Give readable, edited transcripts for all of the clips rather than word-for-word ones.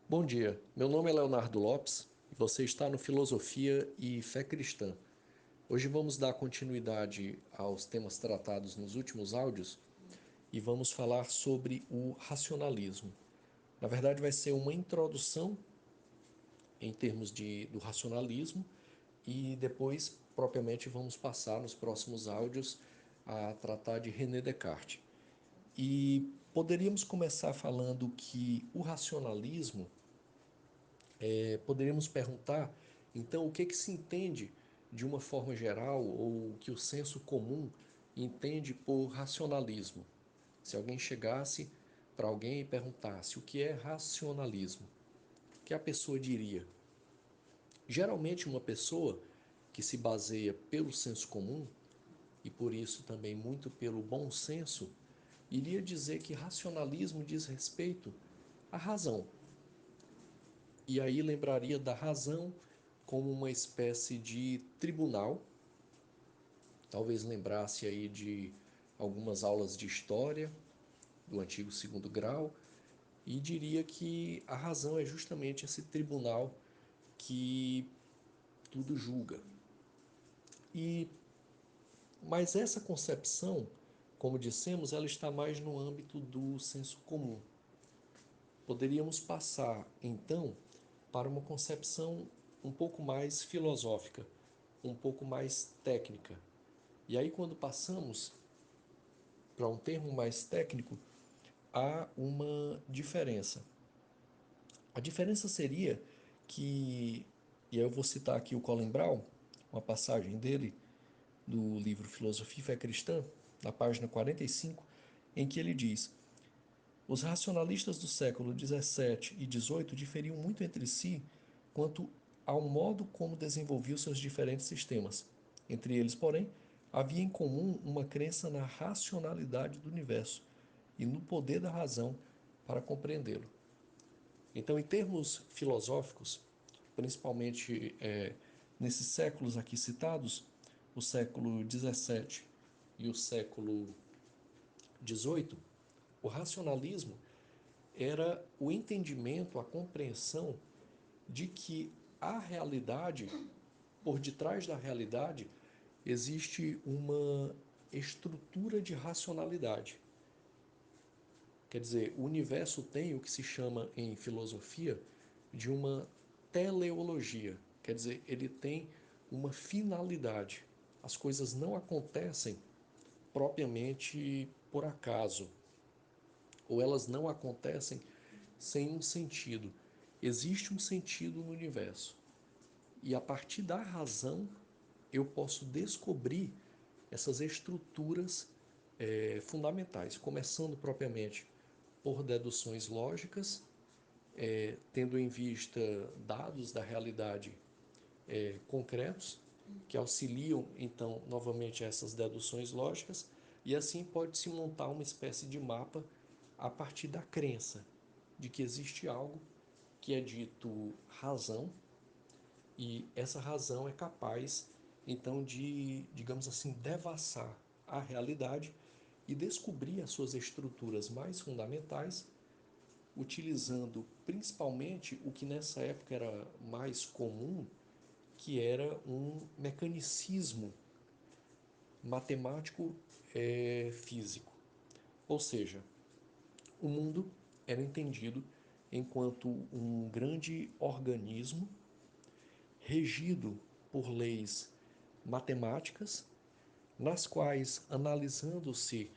Bom dia, meu nome é Leonardo Lopes e você está no Filosofia e Fé Cristã. Hoje vamos dar continuidade aos temas tratados nos últimos áudios e vamos falar sobre o racionalismo. Na verdade, vai ser uma introdução em termos do racionalismo e depois, propriamente, vamos passar nos próximos áudios a tratar de René Descartes. E poderíamos começar falando que o racionalismo poderíamos perguntar, então, o que que se entende de uma forma geral ou o que o senso comum entende por racionalismo? Se alguém chegasse para alguém e perguntasse o que é racionalismo, o que a pessoa diria? Geralmente, uma pessoa que se baseia pelo senso comum e por isso também muito pelo bom senso, iria dizer que racionalismo diz respeito à razão. E aí lembraria da razão como uma espécie de tribunal, talvez lembrasse aí de algumas aulas de história do antigo segundo grau, e diria que a razão é justamente esse tribunal que tudo julga. E mas essa concepção, como dissemos, ela está mais no âmbito do senso comum. Poderíamos passar então para uma concepção um pouco mais filosófica, um pouco mais técnica. E aí, quando passamos para um termo mais técnico, há uma diferença. A diferença seria que, e aí eu vou citar aqui o Colin Brown, uma passagem dele do livro Filosofia e Fé Cristã, na página 45, em que ele diz: os racionalistas do século XVII e XVIII diferiam muito entre si quanto ao modo como desenvolviam seus diferentes sistemas. Entre eles, porém, havia em comum uma crença na racionalidade do universo e no poder da razão para compreendê-lo. Então, em termos filosóficos, principalmente nesses séculos aqui citados, o século XVII e o século XVIII, o racionalismo era o entendimento, a compreensão de que a realidade, por detrás da realidade, existe uma estrutura de racionalidade. Quer dizer, o universo tem o que se chama em filosofia de uma teleologia. Quer dizer, ele tem uma finalidade. As coisas não acontecem propriamente por acaso, ou elas não acontecem sem um sentido. Existe um sentido no universo. E a partir da razão, eu posso descobrir essas estruturas fundamentais, começando propriamente por deduções lógicas, tendo em vista dados da realidade concretos, que auxiliam então novamente essas deduções lógicas, e assim pode-se montar uma espécie de mapa a partir da crença de que existe algo que é dito razão, e essa razão é capaz então de, digamos assim, devassar a realidade e descobrir as suas estruturas mais fundamentais, utilizando principalmente o que nessa época era mais comum, que era um mecanicismo matemático físico. Ou seja, o mundo era entendido enquanto um grande organismo regido por leis matemáticas, nas quais, analisando-se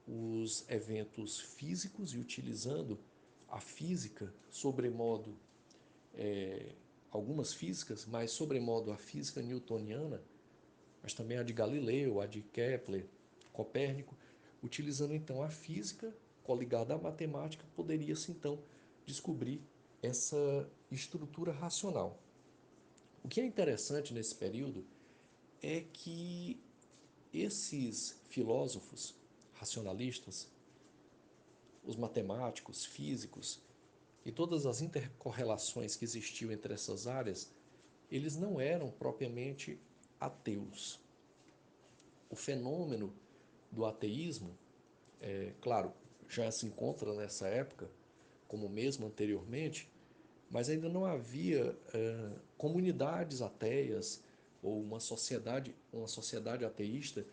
os eventos físicos e utilizando a física, sobremodo algumas físicas, mas sobremodo a física newtoniana, mas também a de Galileu, a de Kepler, Copérnico, utilizando então a física coligada à matemática, poderia-se então descobrir essa estrutura racional. O que é interessante nesse período é que esses filósofos racionalistas, os matemáticos, físicos e todas as intercorrelações que existiam entre essas áreas, eles não eram propriamente ateus. O fenômeno do ateísmo, claro, já se encontra nessa época, como mesmo anteriormente, mas ainda não havia comunidades ateias ou uma sociedade ateísta.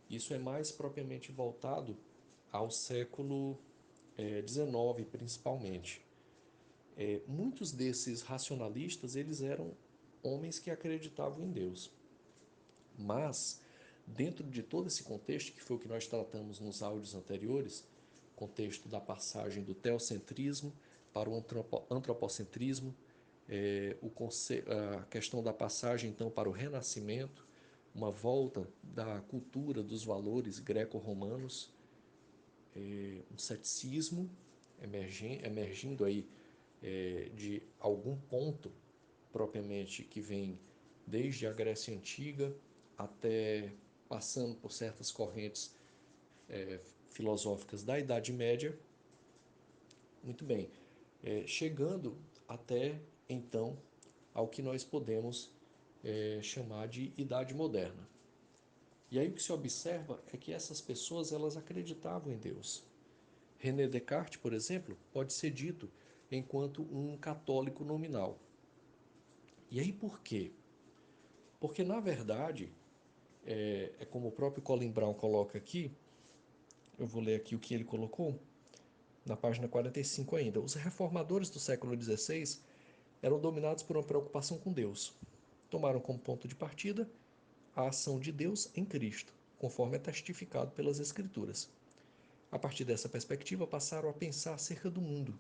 Isso é mais propriamente voltado ao século XIX, principalmente. Muitos desses racionalistas eles eram homens que acreditavam em Deus, mas dentro de todo esse contexto, que foi o que nós tratamos nos áudios anteriores, contexto da passagem do teocentrismo para o antropocentrismo, a questão da passagem então para o renascimento, uma volta da cultura dos valores greco-romanos, um ceticismo emergindo aí de algum ponto propriamente que vem desde a Grécia Antiga até passando por certas correntes filosóficas da Idade Média. Muito bem, chegando até então ao que nós podemos chamar de Idade Moderna. E aí o que se observa é que essas pessoas elas acreditavam em Deus. René Descartes, por exemplo, pode ser dito enquanto um católico nominal. E aí por quê? Porque, na verdade, como o próprio Colin Brown coloca aqui, eu vou ler aqui o que ele colocou, na página 45 ainda. Os reformadores do século XVI eram dominados por uma preocupação com Deus. Tomaram como ponto de partida a ação de Deus em Cristo, conforme é testificado pelas Escrituras. A partir dessa perspectiva, passaram a pensar acerca do mundo.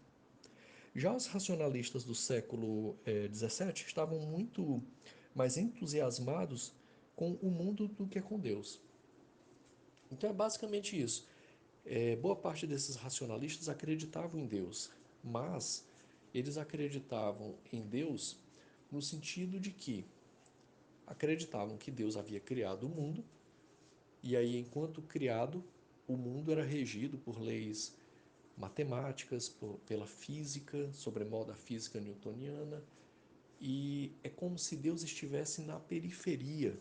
Já os racionalistas do século XVII estavam muito mais entusiasmados com o mundo do que com Deus. Então é basicamente isso. Boa parte desses racionalistas acreditavam em Deus, mas eles acreditavam em Deus no sentido de que acreditavam que Deus havia criado o mundo, e aí, enquanto criado, o mundo era regido por leis matemáticas, pela física, sobremodo a física newtoniana, e é como se Deus estivesse na periferia.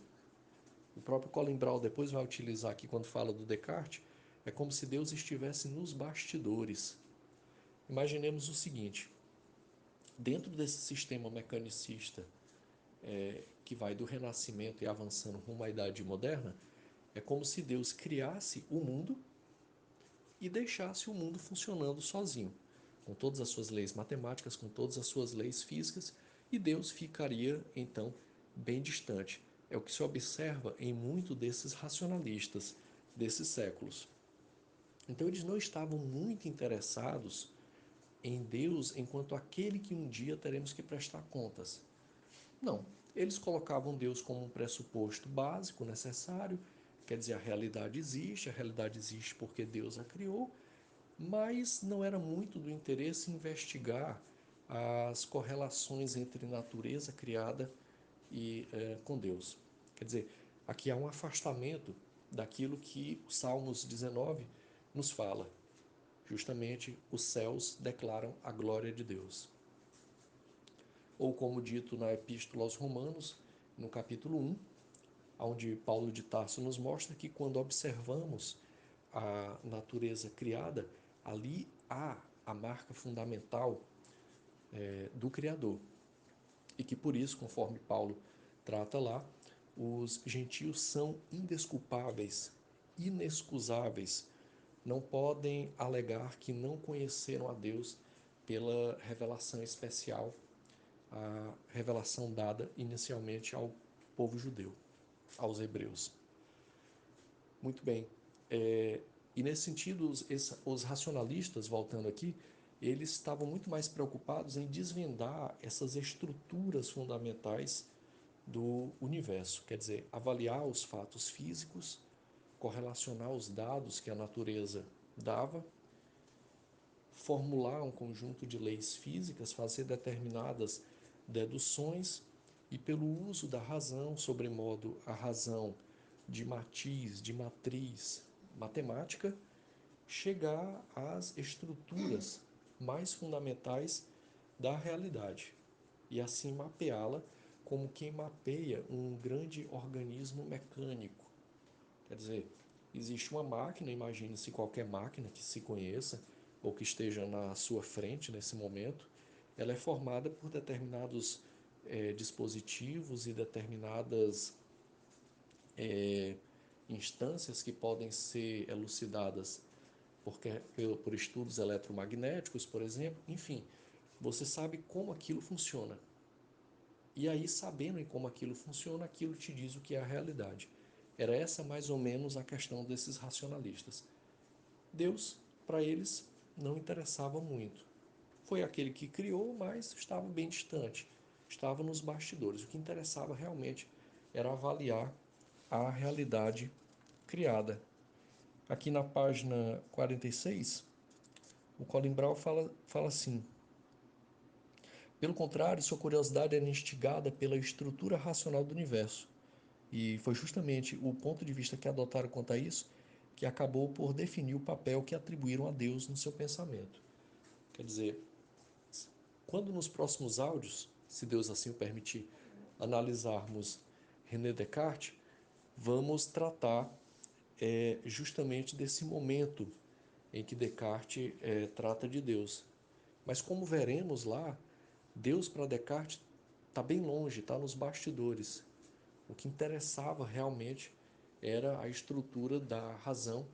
O próprio Colin Brown depois vai utilizar aqui quando fala do Descartes, é como se Deus estivesse nos bastidores. Imaginemos o seguinte, dentro desse sistema mecanicista que vai do Renascimento e avançando rumo à Idade Moderna, é como se Deus criasse o mundo e deixasse o mundo funcionando sozinho, com todas as suas leis matemáticas, com todas as suas leis físicas, e Deus ficaria então bem distante. É o que se observa em muito desses racionalistas desses séculos. Então eles não estavam muito interessados em Deus enquanto aquele que um dia teremos que prestar contas. Não, eles colocavam Deus como um pressuposto básico, necessário, quer dizer, a realidade existe porque Deus a criou, mas não era muito do interesse investigar as correlações entre natureza criada e com Deus. Quer dizer, aqui há um afastamento daquilo que o Salmos 19 nos fala. Justamente, os céus declaram a glória de Deus. Ou como dito na Epístola aos Romanos, no capítulo 1, onde Paulo de Tarso nos mostra que quando observamos a natureza criada, ali há a marca fundamental do Criador. E que por isso, conforme Paulo trata lá, os gentios são indesculpáveis, inexcusáveis, não podem alegar que não conheceram a Deus pela revelação especial, a revelação dada inicialmente ao povo judeu, aos hebreus. Muito bem. E nesse sentido, os racionalistas, voltando aqui, eles estavam muito mais preocupados em desvendar essas estruturas fundamentais do universo, quer dizer, avaliar os fatos físicos, correlacionar os dados que a natureza dava, formular um conjunto de leis físicas, fazer determinadas deduções e, pelo uso da razão, sobremodo a razão de matiz, de matriz matemática, chegar às estruturas mais fundamentais da realidade e assim mapeá-la como quem mapeia um grande organismo mecânico. Quer dizer, existe uma máquina, imagine-se qualquer máquina que se conheça ou que esteja na sua frente nesse momento, ela é formada por determinados dispositivos e determinadas instâncias que podem ser elucidadas por estudos eletromagnéticos, por exemplo. Enfim, você sabe como aquilo funciona. E aí, sabendo em como aquilo funciona, aquilo te diz o que é a realidade. Era essa mais ou menos a questão desses racionalistas. Deus, para eles, não interessava muito. Foi aquele que criou, mas estava bem distante, estava nos bastidores. O que interessava realmente era avaliar a realidade criada. Aqui na página 46, o Colin Brown fala assim: pelo contrário, sua curiosidade era instigada pela estrutura racional do universo. E foi justamente o ponto de vista que adotaram quanto a isso que acabou por definir o papel que atribuíram a Deus no seu pensamento. Quer dizer, quando nos próximos áudios, se Deus assim o permitir, analisarmos René Descartes, vamos tratar justamente desse momento em que Descartes trata de Deus. Mas como veremos lá, Deus para Descartes está bem longe, está nos bastidores. O que interessava realmente era a estrutura da razão,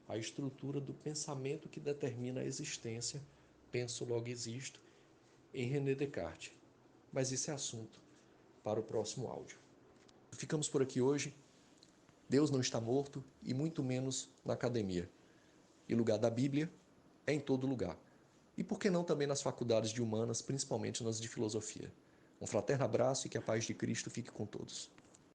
a estrutura do pensamento que determina a existência, penso logo existo, em René Descartes. Mas esse é assunto para o próximo áudio. Ficamos por aqui hoje. Deus não está morto e muito menos na academia. E lugar da Bíblia é em todo lugar. E por que não também nas faculdades de humanas, principalmente nas de filosofia? Um fraterno abraço e que a paz de Cristo fique com todos.